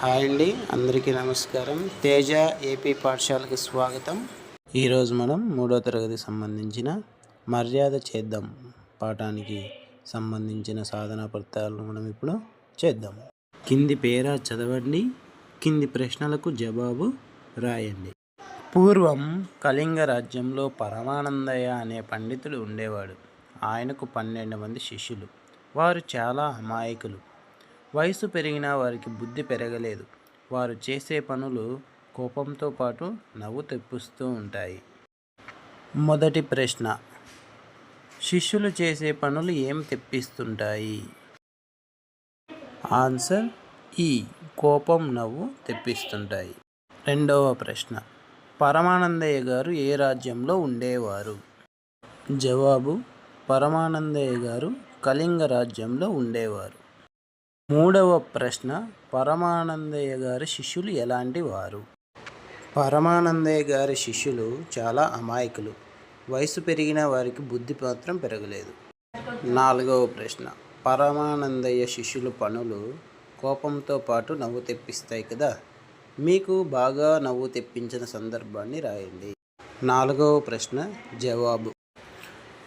Hi అండి, అందరికీ నమస్కారం. తేజ ఏపీ పాఠశాలకు స్వాగతం. ఈరోజు మనం 3వ తరగతి సంబంధించిన మర్యాద చేద్దాం పాఠానికి సంబంధించిన సాధనా పత్రాలను మనం ఇప్పుడు చేద్దాం. కింది పేరా చదవండి, కింది ప్రశ్నలకు జవాబు రాయండి. పూర్వం కళింగ రాజ్యంలో పరమానందయ్య అనే పండితుడు ఉండేవాడు. ఆయనకు 12 మంది శిష్యులు. వారు చాలా అమాయకులు. వయసు పెరిగినా వారికి బుద్ధి పెరగలేదు. వారు చేసే పనులు కోపంతో పాటు నవ్వు తెప్పిస్తూ ఉంటాయి. మొదటి ప్రశ్న, శిష్యులు చేసే పనులు ఏం తెప్పిస్తుంటాయి? ఆన్సర్ ఈ కోపం, నవ్వు తెప్పిస్తుంటాయి. రెండవ ప్రశ్న, పరమానందయ్య గారు ఏ రాజ్యంలో ఉండేవారు? జవాబు, పరమానందయ్య గారు కళింగ రాజ్యంలో ఉండేవారు. మూడవ ప్రశ్న, పరమానందయ్య గారి శిష్యులు ఎలాంటి వారు? పరమానందయ్య గారి శిష్యులు చాలా అమాయకులు. వయసు పెరిగిన వారికి బుద్ధి మాత్రం పెరగలేదు. నాలుగవ ప్రశ్న, పరమానందయ్య శిష్యుల పనులు కోపంతో పాటు నవ్వు తెప్పిస్తాయి కదా, మీకు బాగా నవ్వు తెప్పించిన సందర్భాన్ని రాయండి. నాలుగవ ప్రశ్న జవాబు,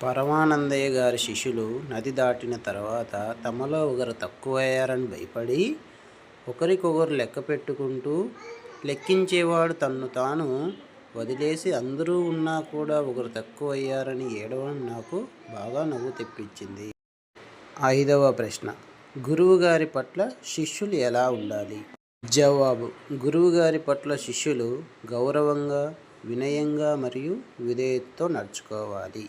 పరమానందయ్య గారి శిష్యులు నది దాటిన తర్వాత తమలో ఒకరు తక్కువయ్యారని భయపడి ఒకరికొకరు లెక్క పెట్టుకుంటూ, లెక్కించేవాడు తన్ను తాను వదిలేసి అందరూ ఉన్నా కూడా ఒకరు తక్కువయ్యారని ఏడవడం నాకు బాగా నవ్వు తెప్పించింది. ఐదవ ప్రశ్న, గురువుగారి పట్ల శిష్యులు ఎలా ఉండాలి? జవాబు, గురువుగారి పట్ల శిష్యులు గౌరవంగా, వినయంగా మరియు విధేయతతో నడుచుకోవాలి.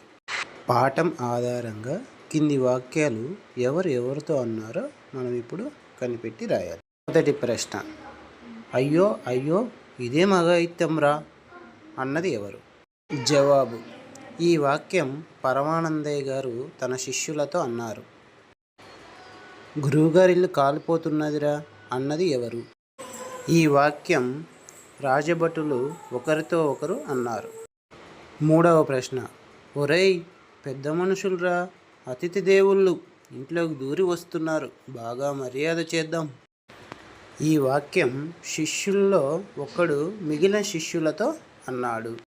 పాఠం ఆధారంగా కింది వాక్యాలు ఎవరితో అన్నారో మనం ఇప్పుడు కనిపెట్టి రాయాలి. మొదటి ప్రశ్న, అయ్యో అయ్యో ఇదేం అఘాయిత్యంరా అన్నది ఎవరు? జవాబు, ఈ వాక్యం పరమానందయ్య గారు తన శిష్యులతో అన్నారు. గురువుగారి ఇల్లు కాలిపోతున్నదిరా అన్నది ఎవరు? ఈ వాక్యం రాజభటులు ఒకరితో ఒకరు అన్నారు. మూడవ ప్రశ్న, ఒరేయ్ పెద్ద మనుషులరా, అతిథి దేవుళ్ళు ఇంట్లోకి దూరి వస్తున్నారు, బాగా మర్యాద చేద్దాం. ఈ వాక్యం శిష్యుల్లో ఒకడు మిగిలిన శిష్యులతో అన్నాడు.